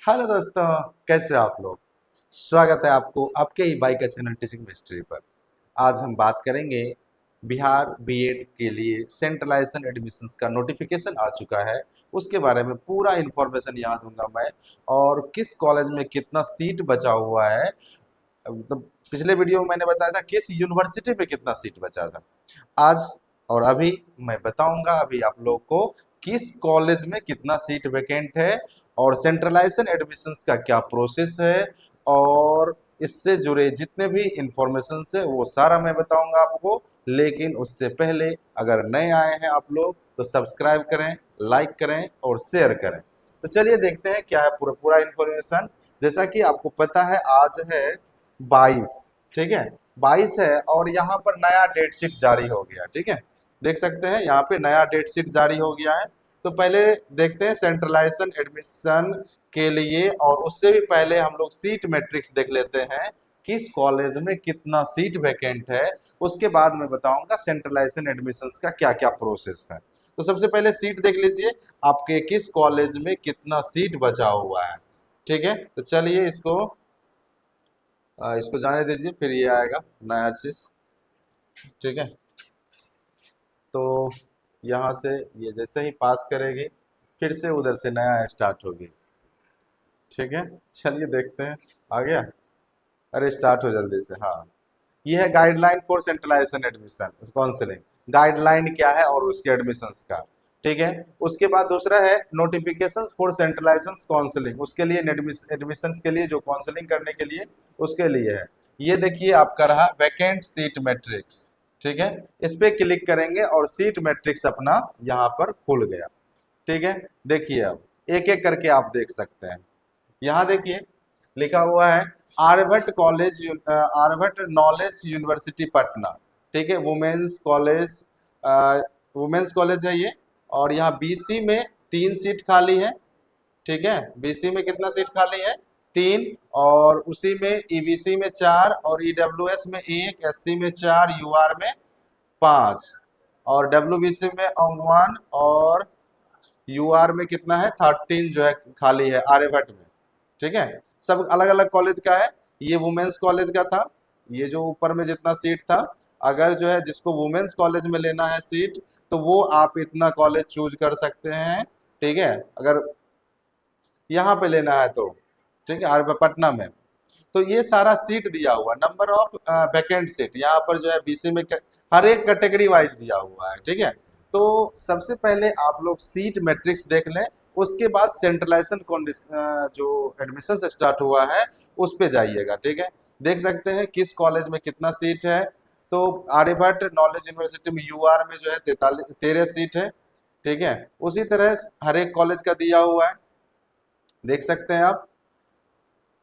Hello दोस्तों, कैसे आप लोग। स्वागत है आपको आपके ही बाइक का चैनल टीचिंग मिस्ट्री पर। आज हम बात करेंगे बिहार बीएड के लिए सेंट्रलाइजेशन एडमिशंस का नोटिफिकेशन आ चुका है। उसके बारे में पूरा इन्फॉर्मेशन यहाँ दूंगा मैं, और किस कॉलेज में कितना सीट बचा हुआ है। मतलब पिछले वीडियो में मैंने बताया था किस यूनिवर्सिटी में कितना सीट बचा था। आज और अभी मैं बताऊंगा अभी आप लोग को किस कॉलेज में कितना सीट वैकेंट है, और सेंट्रलाइजेशन एडमिशंस का क्या प्रोसेस है, और इससे जुड़े जितने भी इंफॉर्मेशन है वो सारा मैं बताऊंगा आपको। लेकिन उससे पहले अगर नए आए हैं आप लोग तो सब्सक्राइब करें, लाइक करें और शेयर करें। तो चलिए देखते हैं क्या है पूरा पूरा इंफॉर्मेशन। जैसा कि आपको पता है आज है 22, ठीक है। 22 है और यहाँ पर नया डेट शीट जारी हो गया, ठीक है। देख सकते हैं यहाँ पे नया डेट शीट जारी हो गया है। तो पहले देखते हैं सेंट्रलाइजेशन एडमिशन के लिए, और उससे भी पहले हम लोग सीट मैट्रिक्स देख लेते हैं किस कॉलेज में कितना सीट वैकेंट है। उसके बाद मैं बताऊंगा सेंट्रलाइजेशन एडमिशंस का क्या क्या प्रोसेस है। तो सबसे पहले सीट देख लीजिए, आपके किस कॉलेज में कितना सीट बचा हुआ है, ठीक है। तो चलिए इसको जाने दीजिए, फिर ये आएगा नया चीज, ठीक है। तो यहाँ से ये जैसे ही पास करेगी फिर से उधर से नया स्टार्ट होगी, ठीक है। चलिए देखते हैं, आ गया। अरे स्टार्ट हो जल्दी से, हाँ। ये है guideline for centralization admission counselling. Guideline क्या है और उसके एडमिशंस का, ठीक है। उसके बाद दूसरा है नोटिफिकेशंस फॉर सेंट्रलाइजेशन काउंसलिंग, उसके लिए एडमिशंस के लिए जो काउंसलिंग करने के लिए उसके लिए है। ये देखिए आपका रहा वैकेंट सीट मैट्रिक्स, ठीक है। इस पे क्लिक करेंगे और सीट मैट्रिक्स अपना यहाँ पर खुल गया, ठीक है। देखिए अब एक एक करके आप देख सकते हैं। यहाँ देखिए लिखा हुआ है Aryabhatta college, Aryabhatta knowledge university Patna, ठीक है। वुमेन्स कॉलेज, वुमेन्स कॉलेज है ये। और यहाँ बीसी में 3 सीट खाली है, ठीक है। बीसी में कितना सीट खाली है, 3। और उसी में ईबीसी में 4, और ईडब्ल्यूएस में 1, एससी में 4, यूआर में 5, और डब्ल्यूबीसी में 1, और यूआर में कितना है 13 जो है खाली है आर्यभट्ट में, ठीक है। सब अलग अलग कॉलेज का है। ये वुमेन्स कॉलेज का था, ये जो ऊपर में जितना सीट था। अगर जो है जिसको वुमेन्स कॉलेज में लेना है सीट तो वो आप इतना कॉलेज चूज कर सकते हैं, ठीक है। अगर यहाँ पे लेना है तो, ठीक है, आर पटना में। तो ये सारा सीट दिया हुआ, नंबर ऑफ वैकेंट सीट यहाँ पर जो है बीसी में हर एक कैटेगरी वाइज दिया हुआ है, ठीक है। तो सबसे पहले आप लोग सीट मैट्रिक्स देख लें, उसके बाद सेंट्रलाइजेशन जो एडमिशन स्टार्ट हुआ है उस पे जाइएगा, ठीक है। देख सकते हैं किस कॉलेज में कितना सीट है। तो आर्यभट्ट नॉलेज यूनिवर्सिटी में यूआर में जो है 13 सीट है, ठीक है। उसी तरह हर एक कॉलेज का दिया हुआ है, देख सकते हैं आप।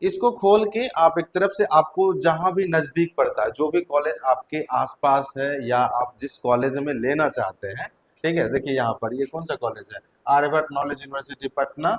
इसको खोल के आप एक तरफ से आपको जहां भी नजदीक पड़ता है, जो भी कॉलेज आपके आसपास है या आप जिस कॉलेज में लेना चाहते हैं, ठीक है। देखिए यहाँ पर ये कौन सा कॉलेज है, आर्यभट्ट नॉलेज यूनिवर्सिटी पटना,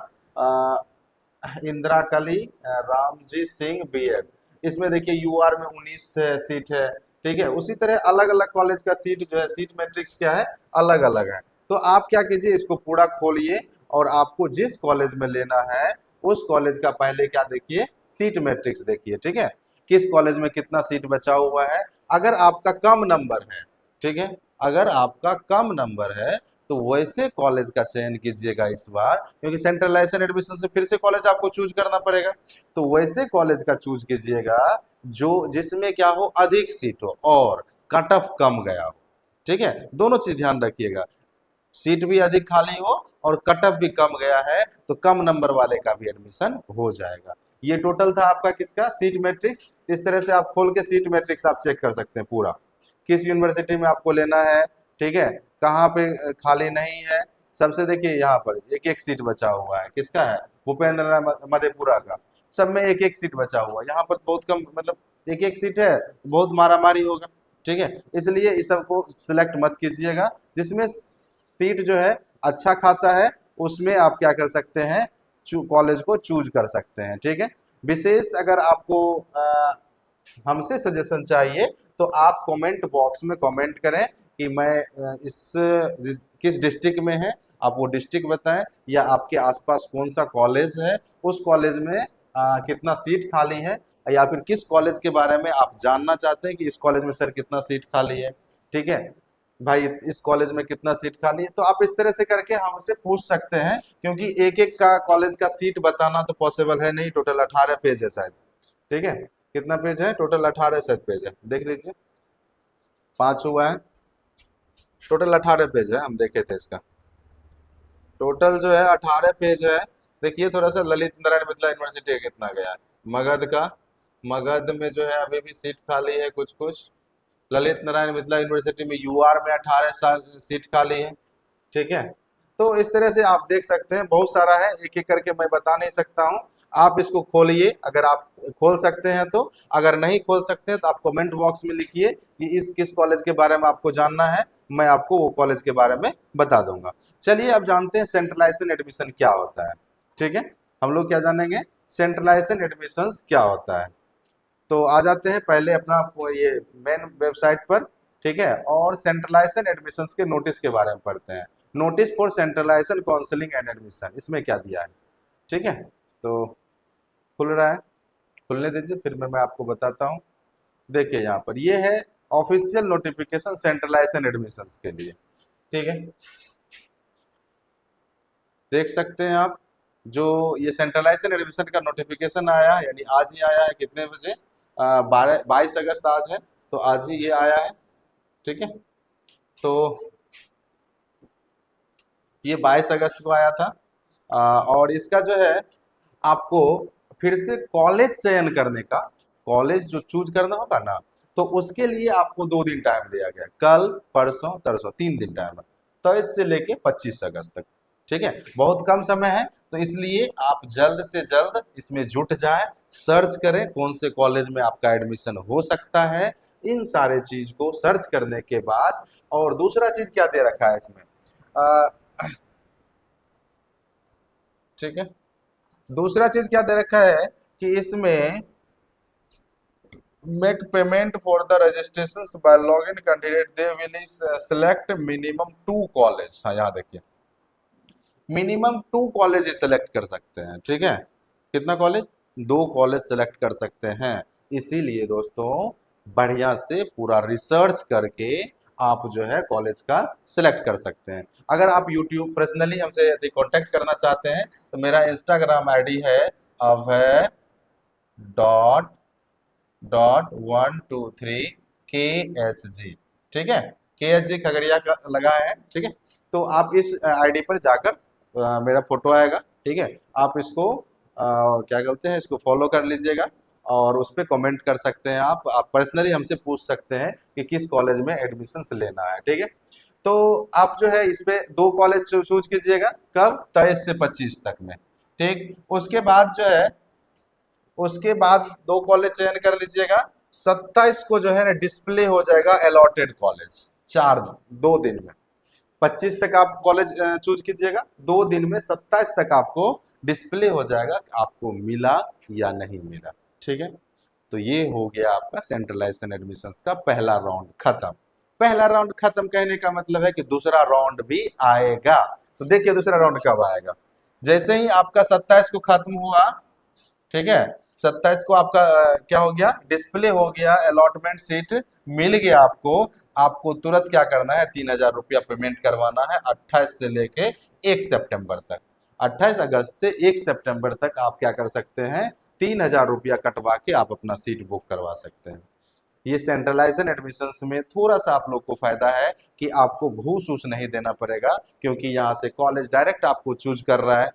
इंदिरा कली रामजी सिंह बीएड। इसमें देखिए यूआर में 19 सीट है, ठीक है। उसी तरह अलग अलग कॉलेज का सीट जो है सीट मैट्रिक्स क्या है, अलग अलग है। तो आप क्या कीजिए, इसको पूरा खोलिए और आपको जिस कॉलेज में लेना है उस कॉलेज का पहले क्या देखिए, सीट मैट्रिक्स देखिए, ठीक है। किस कॉलेज में कितना सीट बचा हुआ है। अगर आपका कम नंबर है, ठीक है, अगर आपका कम नंबर है तो वैसे कॉलेज का चयन कीजिएगा इस बार, क्योंकि सेंट्रलाइजेशन एडमिशन से फिर से कॉलेज आपको चूज करना पड़ेगा। तो वैसे कॉलेज का चूज कीजिएगा जो जिसमें क्या हो, अधिक सीट हो और कट ऑफ कम गया हो, ठीक है। दोनों चीज ध्यान रखिएगा, सीट भी अधिक खाली हो और कट ऑफ भी कम गया है तो कम नंबर वाले का भी एडमिशन हो जाएगा। ये टोटल था आपका किसका, सीट मैट्रिक्स। इस तरह से आप खोल के सीट मैट्रिक्स आप चेक कर सकते हैं पूरा, किस यूनिवर्सिटी में आपको लेना है, ठीक है, कहाँ पे खाली नहीं है। सबसे देखिए यहाँ पर एक एक सीट बचा हुआ है, किसका है, भूपेंद्र नाथ मधेपुरा का। सब में एक एक सीट बचा हुआ है, यहाँ पर बहुत कम, मतलब एक एक सीट है, बहुत मारामारी होगा, ठीक है। इसलिए इस सबको सिलेक्ट मत कीजिएगा, जिसमें सीट जो है अच्छा खासा है उसमें आप क्या कर सकते हैं, कॉलेज को चूज कर सकते हैं, ठीक है। विशेष अगर आपको हमसे सजेशन चाहिए तो आप कमेंट बॉक्स में कमेंट करें कि मैं किस डिस्ट्रिक्ट में है, आप वो डिस्ट्रिक्ट बताएं, या आपके आसपास कौन सा कॉलेज है, उस कॉलेज में कितना सीट खाली है, या फिर किस कॉलेज के बारे में आप जानना चाहते हैं कि इस कॉलेज में सर कितना सीट खाली है। ठीक है भाई, इस कॉलेज में कितना सीट खाली है, तो आप इस तरह से करके हमसे पूछ सकते हैं, क्योंकि एक एक का कॉलेज का सीट बताना तो पॉसिबल है नहीं, टोटल 18 पेज है शायद। ठीक है, कितना पेज है, टोटल 18 शायद पेज है, देख लीजिए, 5 हुआ है, टोटल 18 पेज है, हम देखे थे इसका टोटल जो है 18 पेज है। देखिए थोड़ा सा ललित नारायण मिथिला यूनिवर्सिटी का कितना गया है, मगध का, मगध में जो है अभी भी सीट खाली है कुछ कुछ, ललित नारायण मिथिला यूनिवर्सिटी में यूआर में 18 साल सीट खाली है। ठीक है, तो इस तरह से आप देख सकते हैं, बहुत सारा है, एक एक करके मैं बता नहीं सकता हूँ। आप इसको खोलिए, अगर आप खोल सकते हैं तो, अगर नहीं खोल सकते हैं तो आप कमेंट बॉक्स में लिखिए कि इस किस कॉलेज के बारे में आपको जानना है, मैं आपको वो कॉलेज के बारे में बता दूंगा। चलिए अब जानते हैं सेंट्रलाइजेशन एडमिशन क्या होता है। ठीक है, हम लोग क्या जानेंगे, सेंट्रलाइजेशन एडमिशन क्या होता है। तो आ जाते हैं पहले अपना ये मेन वेबसाइट पर। ठीक है, और सेंट्रलाइजेशन एडमिशंस के नोटिस के बारे में पढ़ते हैं। Notice for centralization counselling and admission, इसमें क्या दिया है। ठीक है, तो खुल रहा है, खुलने दीजिए, फिर मैं आपको बताता हूँ। देखिए यहाँ पर ये है ऑफिशियल नोटिफिकेशन सेंट्रलाइजेशन एडमिशंस के लिए। ठीक है, देख सकते हैं आप, जो ये सेंट्रलाइजेशन एडमिशन का नोटिफिकेशन आया है, यानी आज ही आया है, कितने बजे, 22 अगस्त आज है, तो आज ही ये आया है। ठीक है, तो ये 22 अगस्त को आया था। और इसका जो है आपको फिर से कॉलेज चयन करने का, कॉलेज जो चूज करना होगा ना, तो उसके लिए आपको 2 दिन टाइम दिया गया, कल परसों तरसों 3 दिन टाइम है, 23 से लेके 25 अगस्त तक। ठीक है, बहुत कम समय है, तो इसलिए आप जल्द से जल्द इसमें जुट जाएं, सर्च करें कौन से कॉलेज में आपका एडमिशन हो सकता है। इन सारे चीज को सर्च करने के बाद, और दूसरा चीज क्या दे रखा है इसमें, अ, ठीक है, दूसरा चीज क्या दे रखा है कि इसमें make payment for the registration by log in candidate they will select minimum 2 college. हाँ यहाँ देखिए, मिनिमम 2 कॉलेज सेलेक्ट कर सकते हैं। ठीक है, कितना कॉलेज, 2 कॉलेज सेलेक्ट कर सकते हैं। इसीलिए दोस्तों बढ़िया से पूरा रिसर्च करके आप जो है कॉलेज का सिलेक्ट कर सकते हैं। अगर आप यूट्यूब पर्सनली हमसे यदि कांटेक्ट करना चाहते हैं, तो मेरा इंस्टाग्राम आईडी है अभय डॉट डॉट 123KHG। ठीक है, KHG खगड़िया का लगा है। ठीक है, तो आप इस आईडी पर जाकर मेरा फोटो आएगा। ठीक है, आप इसको क्या कहते हैं, इसको फॉलो कर लीजिएगा, और उस पर कमेंट कर सकते हैं, आप पर्सनली हमसे पूछ सकते हैं कि किस कॉलेज में एडमिशन लेना है। ठीक है, तो आप जो है इस पे 2 कॉलेज चूज कीजिएगा, कब, 23 से 25 तक में। ठीक, उसके बाद जो है, उसके बाद 2 कॉलेज चयन कर लीजिएगा, 27 को जो है ना डिस्प्ले हो जाएगा अलॉटेड कॉलेज, 2 दिन में। 25 तक आप कॉलेज चूज कीजिएगा, 2 दिन में 27 तक आपको डिस्प्ले हो जाएगा कि आपको मिला या नहीं मिला। ठीक है, तो ये हो गया आपका सेंट्रलाइजेशन एडमिशंस का पहला राउंड खत्म। पहला राउंड खत्म कहने का मतलब है कि दूसरा राउंड भी आएगा। तो देखिए दूसरा राउंड कब आएगा, जैसे ही आपका 27 को खत्म हुआ, ठीक है, 27 को आपका क्या हो गया, डिस्प्ले हो गया, अलॉटमेंट सीट मिल गया आपको, आपको तुरंत क्या करना है, 3,000 रुपया पेमेंट करवाना है 28 से लेके 1 सितंबर तक। 28 अगस्त से 1 सितंबर तक आप क्या कर सकते हैं, 3,000 रुपया कटवा के आप अपना सीट बुक करवा सकते हैं। ये सेंट्रलाइजेशन एडमिशंस में थोड़ा सा आप लोग को फायदा है कि आपको घूस वूस नहीं देना पड़ेगा, क्योंकि यहाँ से कॉलेज डायरेक्ट आपको चूज कर रहा है।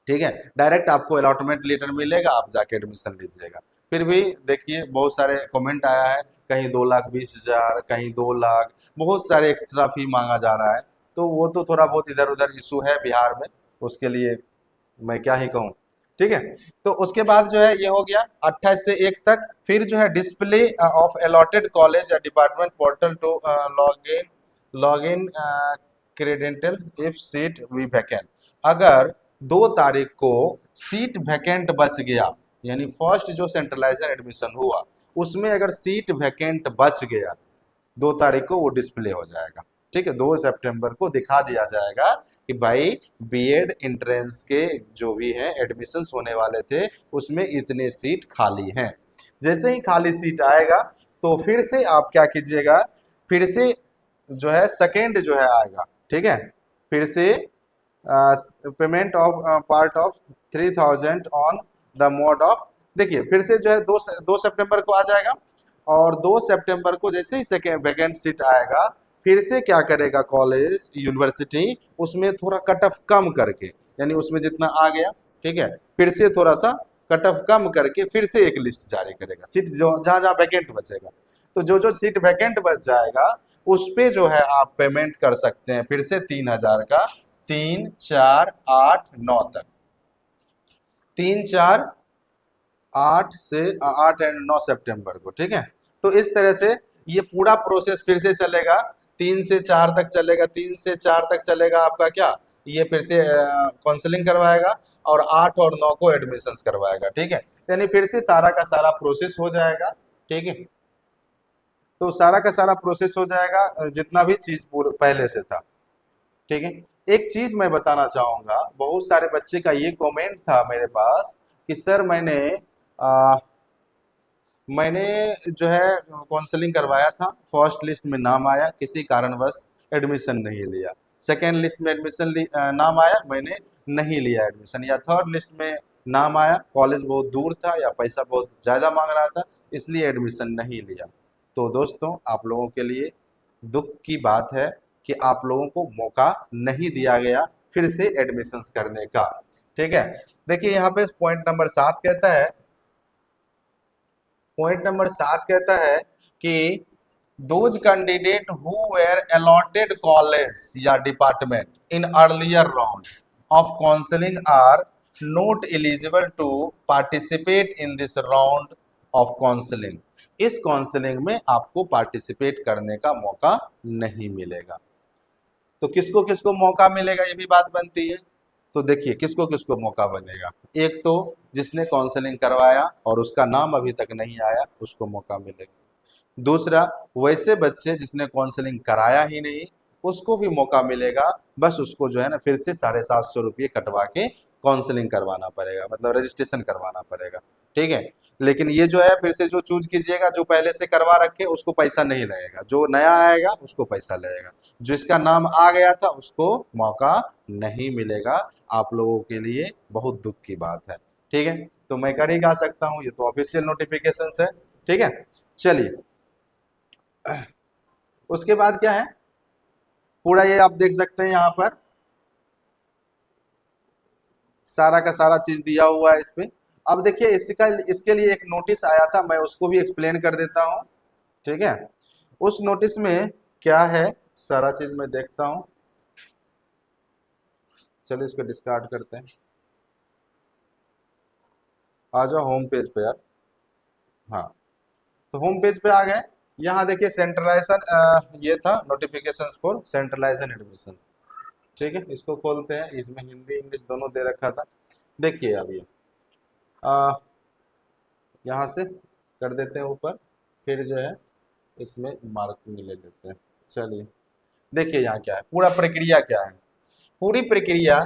ठीक है, डायरेक्ट आपको अलॉटमेंट लेटर मिलेगा, आप जाके एडमिशन लीजिएगा। फिर भी देखिए बहुत सारे कमेंट आया है, कहीं 2,20,000, कहीं 2 लाख, बहुत सारे एक्स्ट्रा फी मांगा जा रहा है। तो वो तो थोड़ा बहुत इधर उधर इशू है बिहार में, उसके लिए मैं क्या ही कहूँ। ठीक है, तो उसके बाद जो है ये हो गया 28 से 1 तक। फिर जो है डिस्प्ले ऑफ अलॉटेड कॉलेज या department portal to log in credential if seat we vacant. अगर 2 तारीख को सीट वैकेंट बच गया, यानी फर्स्ट जो सेंट्रलाइजेशन एडमिशन हुआ उसमें अगर सीट वैकेंट बच गया, 2 तारीख को वो डिस्प्ले हो जाएगा। ठीक है, 2 सितंबर को दिखा दिया जाएगा कि भाई बीएड एंट्रेंस के जो भी हैं एडमिशन्स होने वाले थे उसमें इतने सीट खाली हैं। जैसे ही खाली सीट आएगा तो फिर से आप क्या कीजिएगा, फिर से जो है सेकेंड जो है आएगा। ठीक है, फिर से payment of part of 3000 on the mode of, देखिए फिर से जो है 2 सितंबर को आ जाएगा। और 2 सितंबर को जैसे ही सेकेंड वैकेंट सीट आएगा फिर से क्या करेगा कॉलेज यूनिवर्सिटी, उसमें थोड़ा कट ऑफ कम करके, यानी उसमें जितना आ गया, ठीक है, फिर से थोड़ा सा कट ऑफ कम करके फिर से एक लिस्ट जारी करेगा सीट जो जहाँ जहाँ वैकेंट बचेगा। तो जो जो सीट वैकेंट बच जाएगा उस पे जो है आप पेमेंट कर सकते हैं फिर से 3000 का, 3, 4, 8, 9 तक, 3, 4, 8 से 8 एंड 9 सितंबर को। ठीक है, तो इस तरह से ये पूरा प्रोसेस फिर से चलेगा, 3 से 4 तक चलेगा, 3 से 4 तक चलेगा आपका क्या, ये फिर से काउंसलिंग करवाएगा और 8 और 9 को एडमिशंस करवाएगा। ठीक है, यानी फिर से सारा का सारा प्रोसेस हो जाएगा। ठीक है, तो सारा का सारा प्रोसेस हो जाएगा जितना भी चीज पहले से था। ठीक है, एक चीज मैं बताना चाहूंगा, बहुत सारे बच्चे का ये कमेंट था मेरे पास कि सर मैंने जो है काउंसलिंग करवाया था, फर्स्ट लिस्ट में नाम आया, किसी कारणवश एडमिशन नहीं लिया, सेकेंड लिस्ट में एडमिशन नाम आया, मैंने नहीं लिया एडमिशन, या थर्ड लिस्ट में नाम आया, कॉलेज बहुत दूर था या पैसा बहुत ज़्यादा मांग रहा था इसलिए एडमिशन नहीं लिया। तो दोस्तों आप लोगों के लिए दुख की बात है कि आप लोगों को मौका नहीं दिया गया फिर से एडमिशंस करने का। ठीक है, देखिए यहाँ पे पॉइंट नंबर 7 कहता है, पॉइंट नंबर 7 कहता है कि those candidate who were allotted college या department in earlier round of counselling are not eligible to participate in this round of counselling. इस काउंसलिंग में आपको पार्टिसिपेट करने का मौका नहीं मिलेगा। तो किसको किसको मौका मिलेगा ये भी बात बनती है। तो देखिए किसको किसको मौका बनेगा, एक तो जिसने काउंसलिंग करवाया और उसका नाम अभी तक नहीं आया उसको मौका मिलेगा, दूसरा वैसे बच्चे जिसने काउंसलिंग कराया ही नहीं उसको भी मौका मिलेगा, बस उसको जो है ना फिर से 750 रुपये कटवा के काउंसलिंग करवाना पड़ेगा, मतलब रजिस्ट्रेशन करवाना पड़ेगा। ठीक है, लेकिन ये जो है फिर से जो चूज कीजिएगा, जो पहले से करवा रखे उसको पैसा नहीं लगेगा, जो नया आएगा उसको पैसा लगेगा, जिसका नाम आ गया था उसको मौका नहीं मिलेगा। आप लोगों के लिए बहुत दुख की बात है। ठीक है, तो मैं कर ही गा सकता हूँ, ये तो ऑफिशियल नोटिफिकेशन है। ठीक है, चलिए उसके बाद क्या है, पूरा ये आप देख सकते हैं यहाँ पर सारा का सारा चीज दिया हुआ है इस पे। अब देखिए इसके लिए एक नोटिस आया था, मैं उसको भी एक्सप्लेन कर देता हूँ। ठीक है, उस नोटिस में क्या है सारा चीज मैं देखता हूँ। चलिए इसको डिस्कार्ड करते हैं, आ जाओ होम पेज पे यार। हाँ, तो होम पेज पे आ गए, यहाँ देखिए सेंट्रलाइजेशन ये था नोटिफिकेशन फॉर सेंट्रलाइजेशन एडमिशन। ठीक है, इसको खोलते हैं, इसमें हिंदी इंग्लिश दोनों दे रखा था। देखिए अब ये यहाँ से कर देते हैं ऊपर, फिर जो है इसमें मार्क मिले देते हैं। चलिए देखिए यहाँ क्या है, पूरा प्रक्रिया क्या है, पूरी प्रक्रिया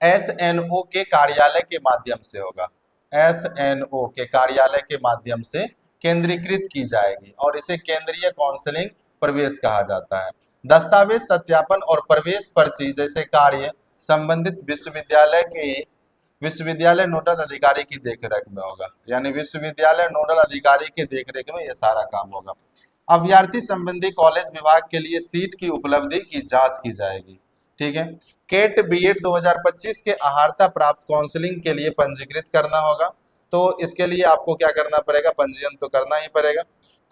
एसएनओ के कार्यालय के माध्यम से होगा, एसएनओ के कार्यालय के माध्यम से केंद्रीकृत की जाएगी और इसे केंद्रीय काउंसलिंग प्रवेश कहा जाता है। दस्तावेज सत्यापन और प्रवेश पर्ची जैसे कार्य संबंधित विश्वविद्यालय नोडल अधिकारी की देखरेख में होगा, यानी विश्वविद्यालय नोडल अधिकारी के देखरेख में यह सारा काम होगा। अभ्यर्थी संबंधी कॉलेज विभाग के लिए सीट की उपलब्धि की जांच की जाएगी। ठीक है, केट बीएड 2025 के अहार्ता प्राप्त काउंसलिंग के लिए पंजीकृत करना होगा, तो इसके लिए आपको क्या करना पड़ेगा, पंजीयन तो करना ही पड़ेगा।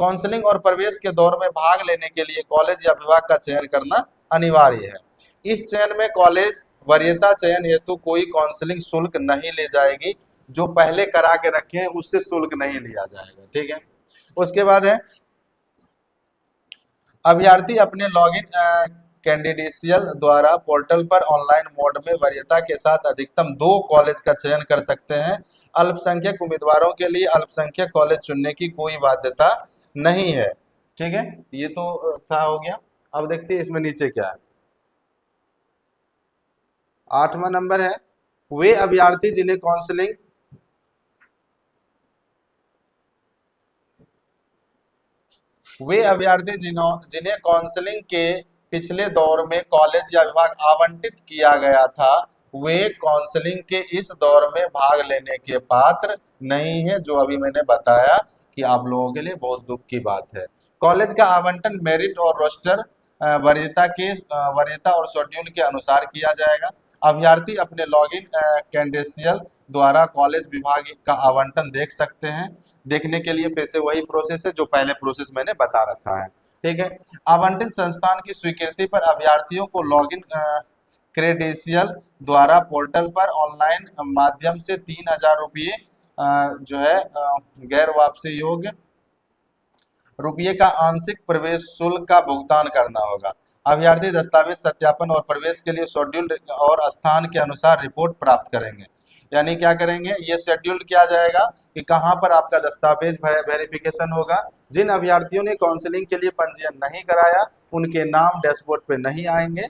काउंसलिंग और प्रवेश के दौर में भाग लेने के लिए कॉलेज या विभाग का चयन करना अनिवार्य है। इस चयन में कॉलेज वरीयता चयन हेतु कोई काउंसलिंग शुल्क नहीं ले जाएगी, जो पहले करा के रखे हैं उससे शुल्क नहीं लिया जाएगा। ठीक है, उसके बाद है अभ्यर्थी अपने लॉगिन कैंडिडेशियल द्वारा पोर्टल पर ऑनलाइन मोड में वरीयता के साथ अधिकतम 2 कॉलेज का चयन कर सकते हैं। अल्पसंख्यक उम्मीदवारों के लिए अल्पसंख्यक कॉलेज चुनने की कोई बाध्यता नहीं है। ठीक है, ये तो था हो गया। अब देखते हैं इसमें नीचे क्या है। 8वां नंबर है, वे अभ्यर्थी जिन्हें काउंसलिंग वे अभ्यर्थी जिन्हें काउंसलिंग के पिछले दौर में कॉलेज या विभाग आवंटित किया गया था, वे काउंसलिंग के इस दौर में भाग लेने के पात्र नहीं है, जो अभी मैंने बताया कि आप लोगों के लिए बहुत दुख की बात है। कॉलेज का आवंटन मेरिट और रोस्टर वरीयता और शेड्यूल के अनुसार किया जाएगा। अभ्यर्थी अपने लॉगिन कैंडेंशियल द्वारा कॉलेज विभाग का आवंटन देख सकते हैं। देखने के लिए फिर से वही प्रोसेस है जो पहले प्रोसेस मैंने बता रखा है। ठीक है, आवंटित संस्थान की स्वीकृति पर अभ्यर्थियों को लॉगिन क्रेडेंशियल द्वारा पोर्टल पर ऑनलाइन माध्यम से 3,000 रुपये जो है गैर वापसी योग्य रुपये का आंशिक प्रवेश शुल्क का भुगतान करना होगा। अभ्यर्थी दस्तावेज सत्यापन और प्रवेश के लिए शेड्यूल और स्थान के अनुसार रिपोर्ट प्राप्त करेंगे। यानी क्या करेंगे, ये शेड्यूल किया जाएगा कि कहाँ पर आपका दस्तावेज वेरिफिकेशन होगा। जिन अभ्यर्थियों ने काउंसलिंग के लिए पंजीयन नहीं कराया, उनके नाम डैशबोर्ड पे नहीं आएंगे।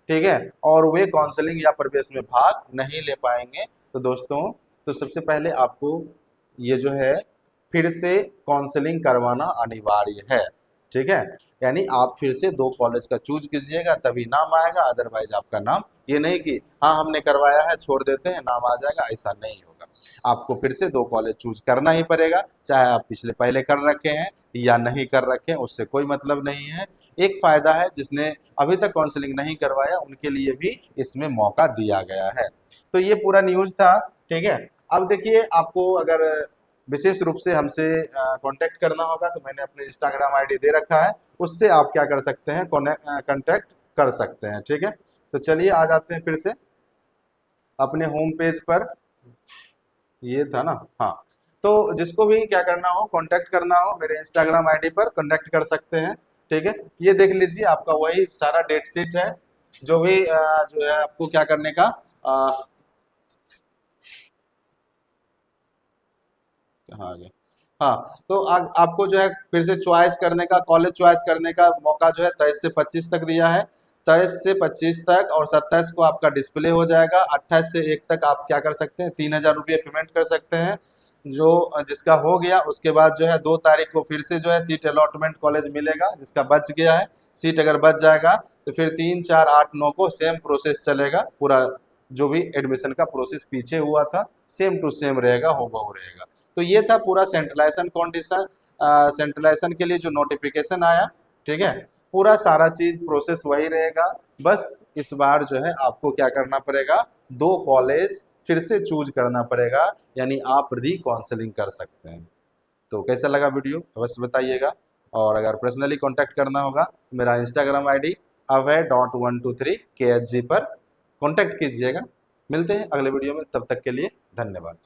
ठीक है, और वे काउंसलिंग या प्रवेश में भाग नहीं ले पाएंगे। तो दोस्तों, तो सबसे पहले आपको ये जो है फिर से काउंसलिंग करवाना अनिवार्य है। ठीक है, यानी आप फिर से 2 कॉलेज का चूज कीजिएगा, तभी नाम आएगा, अदरवाइज आपका नाम, ये नहीं कि हाँ हमने करवाया है छोड़ देते हैं नाम आ जाएगा, ऐसा नहीं होगा। आपको फिर से 2 कॉलेज चूज करना ही पड़ेगा, चाहे आप पिछले पहले कर रखे हैं या नहीं कर रखे हैं, उससे कोई मतलब नहीं है। एक फायदा है, जिसने अभी तक काउंसलिंग नहीं करवाया उनके लिए भी इसमें मौका दिया गया है। तो ये पूरा न्यूज था। ठीक है, अब देखिए, आपको अगर विशेष रूप से हमसे कांटेक्ट करना होगा तो मैंने अपने इंस्टाग्राम आईडी दे रखा है, उससे आप क्या कर सकते हैं, कांटेक्ट कर सकते हैं। ठीक है, तो चलिए आ जाते हैं फिर से अपने होम पेज पर। ये था ना, हाँ। तो जिसको भी क्या करना हो, कांटेक्ट करना हो, मेरे इंस्टाग्राम आईडी पर कांटेक्ट कर सकते हैं। ठीक है, ये देख लीजिए, आपका वही सारा डेट शीट है, जो भी जो है आपको क्या करने का कहाँ आ गया, हाँ। तो आपको जो है फिर से चॉइस करने का, कॉलेज चॉइस करने का मौका जो है 23 से 25 तक दिया है। 23 से 25 तक, और 27 को आपका डिस्प्ले हो जाएगा। 28 से 1 तक आप क्या कर सकते हैं, 3,000 रुपये पेमेंट कर सकते हैं। जो जिसका हो गया उसके बाद जो है 2 तारीख को फिर से जो है सीट अलॉटमेंट कॉलेज मिलेगा, जिसका बच गया है सीट अगर बच जाएगा तो फिर 3, 4, 8, 9 को सेम प्रोसेस चलेगा पूरा। जो भी एडमिशन का प्रोसेस पीछे हुआ था सेम टू सेम रहेगा, हूबहू रहेगा। तो ये था पूरा सेंट्रलाइजेशन कंडीशन, सेंट्रलाइजेशन के लिए जो नोटिफिकेशन आया। ठीक है, पूरा सारा चीज प्रोसेस वही रहेगा। बस इस बार जो है आपको क्या करना पड़ेगा, 2 कॉलेज फिर से चूज करना पड़ेगा, यानी आप रिकाउंसलिंग कर सकते हैं। तो कैसा लगा वीडियो अवश्य बताइएगा, और अगर पर्सनली कांटेक्ट करना होगा मेरा इंस्टाग्राम आईडी abhay.123KHG पर कांटेक्ट कीजिएगा। मिलते हैं अगले वीडियो में, तब तक के लिए धन्यवाद।